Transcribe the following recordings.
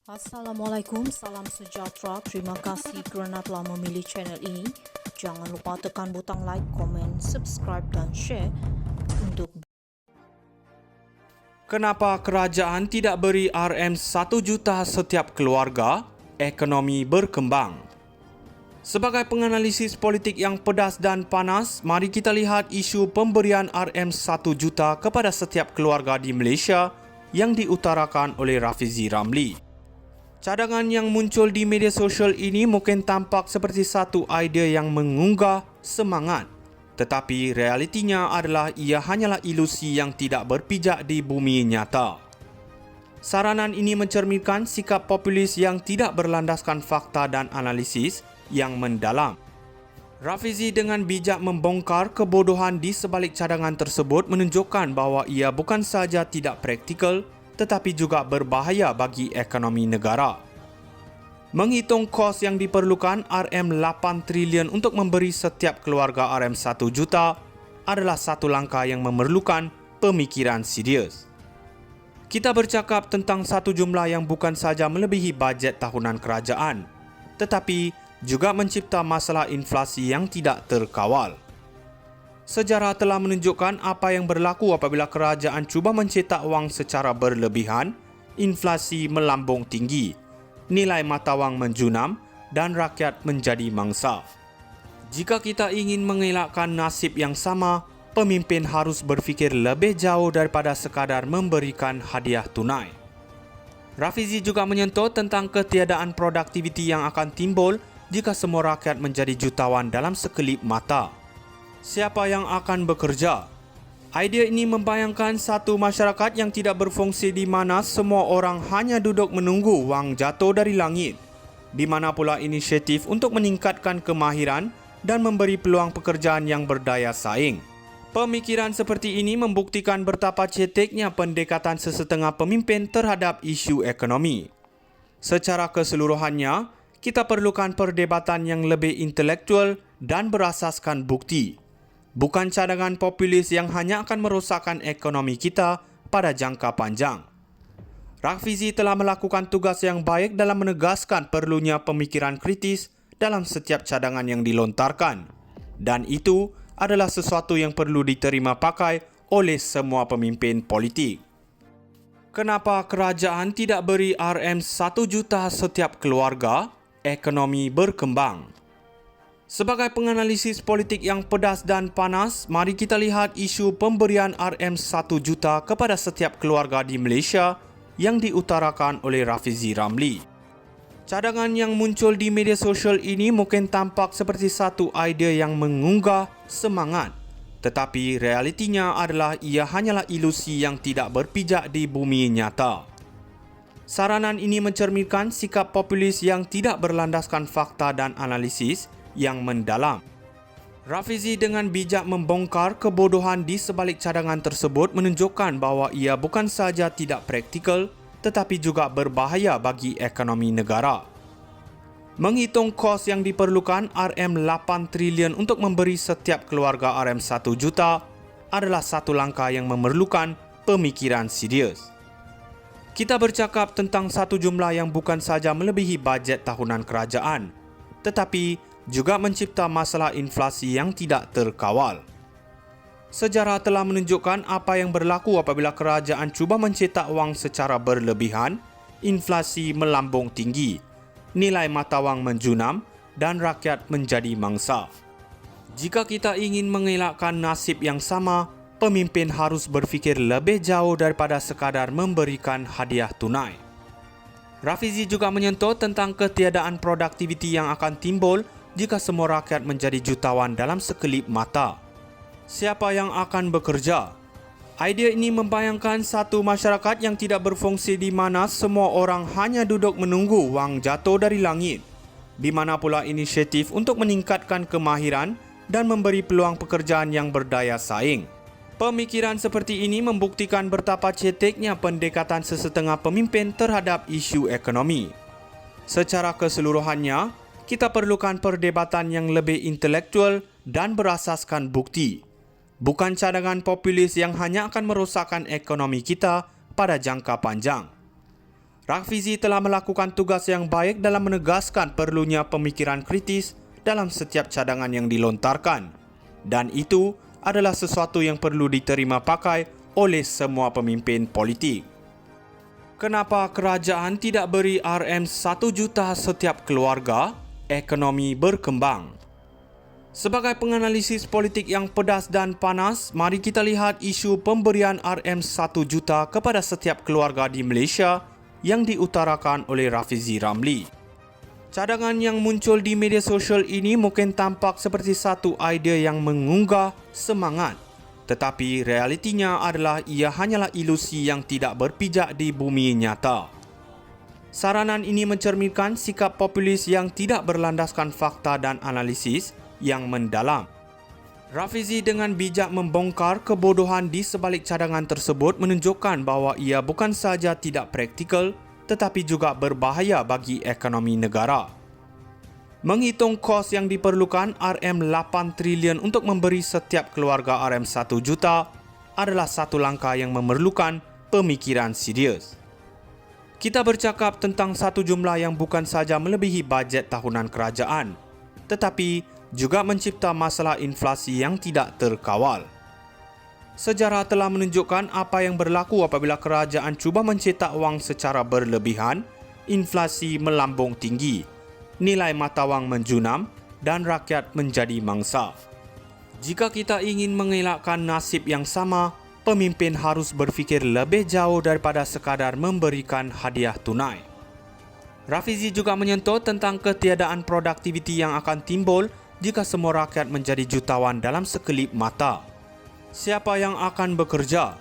Assalamualaikum, salam sejahtera. Terima kasih kerana telah memilih channel ini. Jangan lupa tekan butang like, komen, subscribe dan share untuk Kenapa kerajaan tidak beri RM1 juta setiap keluarga? Ekonomi berkembang. Sebagai penganalisis politik yang pedas dan panas, mari kita lihat isu pemberian RM1 juta kepada setiap keluarga di Malaysia yang diutarakan oleh Rafizi Ramli. Cadangan yang muncul di media sosial ini mungkin tampak seperti satu idea yang mengunggah semangat. Tetapi realitinya adalah ia hanyalah ilusi yang tidak berpijak di bumi nyata. Saranan ini mencerminkan sikap populis yang tidak berlandaskan fakta dan analisis yang mendalam. Rafizi dengan bijak membongkar kebodohan di sebalik cadangan tersebut menunjukkan bahawa ia bukan sahaja tidak praktikal tetapi juga berbahaya bagi ekonomi negara. Menghitung kos yang diperlukan RM8 trilion untuk memberi setiap keluarga RM1 juta adalah satu langkah yang memerlukan pemikiran serius. Kita bercakap tentang satu jumlah yang bukan sahaja melebihi bajet tahunan kerajaan, tetapi juga mencipta masalah inflasi yang tidak terkawal. Sejarah telah menunjukkan apa yang berlaku apabila kerajaan cuba mencetak wang secara berlebihan, inflasi melambung tinggi, nilai mata wang menjunam dan rakyat menjadi mangsa. Jika kita ingin mengelakkan nasib yang sama, pemimpin harus berfikir lebih jauh daripada sekadar memberikan hadiah tunai. Rafizi juga menyentuh tentang ketiadaan produktiviti yang akan timbul jika semua rakyat menjadi jutawan dalam sekelip mata. Siapa yang akan bekerja? Idea ini membayangkan satu masyarakat yang tidak berfungsi di mana semua orang hanya duduk menunggu wang jatuh dari langit. Di mana pula inisiatif untuk meningkatkan kemahiran dan memberi peluang pekerjaan yang berdaya saing. Pemikiran seperti ini membuktikan betapa ceteknya pendekatan sesetengah pemimpin terhadap isu ekonomi. Secara keseluruhannya, kita perlukan perdebatan yang lebih intelektual dan berasaskan bukti. Bukan cadangan populis yang hanya akan merosakkan ekonomi kita pada jangka panjang. Rafizi telah melakukan tugas yang baik dalam menegaskan perlunya pemikiran kritis dalam setiap cadangan yang dilontarkan. Dan itu adalah sesuatu yang perlu diterima pakai oleh semua pemimpin politik. Kenapa kerajaan tidak beri RM1 juta setiap keluarga? Ekonomi berkembang. Sebagai penganalisis politik yang pedas dan panas, mari kita lihat isu pemberian RM1 juta kepada setiap keluarga di Malaysia yang diutarakan oleh Rafizi Ramli. Cadangan yang muncul di media sosial ini mungkin tampak seperti satu idea yang mengunggah semangat. Tetapi realitinya adalah ia hanyalah ilusi yang tidak berpijak di bumi nyata. Saranan ini mencerminkan sikap populis yang tidak berlandaskan fakta dan analisis yang mendalam. Rafizi dengan bijak membongkar kebodohan di sebalik cadangan tersebut menunjukkan bahawa ia bukan sahaja tidak praktikal tetapi juga berbahaya bagi ekonomi negara. Menghitung kos yang diperlukan RM8 trilion untuk memberi setiap keluarga RM1 juta adalah satu langkah yang memerlukan pemikiran serius. Kita bercakap tentang satu jumlah yang bukan sahaja melebihi bajet tahunan kerajaan, tetapi juga mencipta masalah inflasi yang tidak terkawal. Sejarah telah menunjukkan apa yang berlaku apabila kerajaan cuba mencetak wang secara berlebihan, inflasi melambung tinggi, nilai mata wang menjunam dan rakyat menjadi mangsa. Jika kita ingin mengelakkan nasib yang sama, pemimpin harus berfikir lebih jauh daripada sekadar memberikan hadiah tunai. Rafizi juga menyentuh tentang ketiadaan produktiviti yang akan timbul jika semua rakyat menjadi jutawan dalam sekelip mata. Siapa yang akan bekerja? Idea ini membayangkan satu masyarakat yang tidak berfungsi di mana semua orang hanya duduk menunggu wang jatuh dari langit. Di mana pula inisiatif untuk meningkatkan kemahiran dan memberi peluang pekerjaan yang berdaya saing. Pemikiran seperti ini membuktikan betapa ceteknya pendekatan sesetengah pemimpin terhadap isu ekonomi. Secara keseluruhannya, kita perlukan perdebatan yang lebih intelektual dan berasaskan bukti. Bukan cadangan populis yang hanya akan merosakkan ekonomi kita pada jangka panjang. Rafizi telah melakukan tugas yang baik dalam menegaskan perlunya pemikiran kritis dalam setiap cadangan yang dilontarkan, dan itu adalah sesuatu yang perlu diterima pakai oleh semua pemimpin politik. Kenapa kerajaan tidak beri RM1 juta setiap keluarga? Ekonomi berkembang. Sebagai penganalisis politik yang pedas dan panas, mari kita lihat isu pemberian RM1 juta kepada setiap keluarga di Malaysia yang diutarakan oleh Rafizi Ramli. Cadangan yang muncul di media sosial ini mungkin tampak seperti satu idea yang mengunggah semangat, tetapi realitinya adalah ia hanyalah ilusi yang tidak berpijak di bumi nyata. Saranan ini mencerminkan sikap populis yang tidak berlandaskan fakta dan analisis yang mendalam. Rafizi dengan bijak membongkar kebodohan di sebalik cadangan tersebut menunjukkan bahawa ia bukan sahaja tidak praktikal tetapi juga berbahaya bagi ekonomi negara. Menghitung kos yang diperlukan RM8 trilion untuk memberi setiap keluarga RM1 juta adalah satu langkah yang memerlukan pemikiran serius. Kita bercakap tentang satu jumlah yang bukan sahaja melebihi bajet tahunan kerajaan, tetapi juga mencipta masalah inflasi yang tidak terkawal. Sejarah telah menunjukkan apa yang berlaku apabila kerajaan cuba mencetak wang secara berlebihan, inflasi melambung tinggi, nilai mata wang menjunam dan rakyat menjadi mangsa. Jika kita ingin mengelakkan nasib yang sama, pemimpin harus berfikir lebih jauh daripada sekadar memberikan hadiah tunai. Rafizi juga menyentuh tentang ketiadaan produktiviti yang akan timbul jika semua rakyat menjadi jutawan dalam sekelip mata. Siapa yang akan bekerja?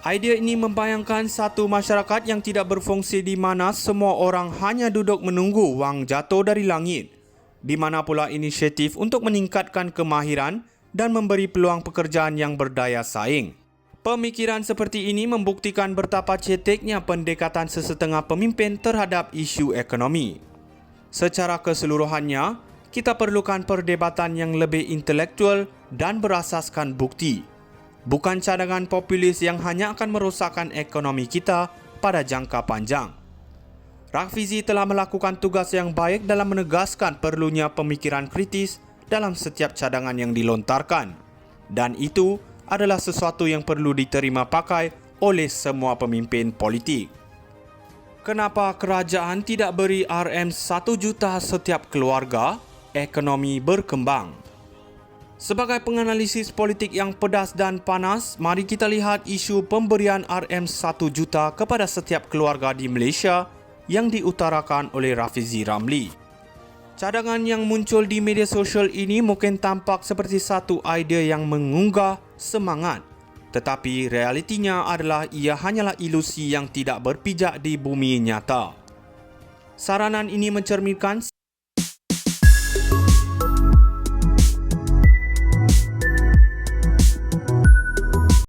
Idea ini membayangkan satu masyarakat yang tidak berfungsi di mana semua orang hanya duduk menunggu wang jatuh dari langit. Di mana pula inisiatif untuk meningkatkan kemahiran dan memberi peluang pekerjaan yang berdaya saing. Pemikiran seperti ini membuktikan betapa ceteknya pendekatan sesetengah pemimpin terhadap isu ekonomi. Secara keseluruhannya, kita perlukan perdebatan yang lebih intelektual dan berasaskan bukti, bukan cadangan populis yang hanya akan merosakkan ekonomi kita pada jangka panjang. Rafizi telah melakukan tugas yang baik dalam menegaskan perlunya pemikiran kritis dalam setiap cadangan yang dilontarkan, dan itu adalah sesuatu yang perlu diterima pakai oleh semua pemimpin politik. Kenapa kerajaan tidak beri RM1 juta setiap keluarga? Ekonomi berkembang. Sebagai penganalisis politik yang pedas dan panas, mari kita lihat isu pemberian RM1 juta kepada setiap keluarga di Malaysia yang diutarakan oleh Rafizi Ramli. Cadangan yang muncul di media sosial ini mungkin tampak seperti satu idea yang mengunggah semangat, tetapi realitinya adalah ia hanyalah ilusi yang tidak berpijak di bumi nyata. Saranan ini mencerminkan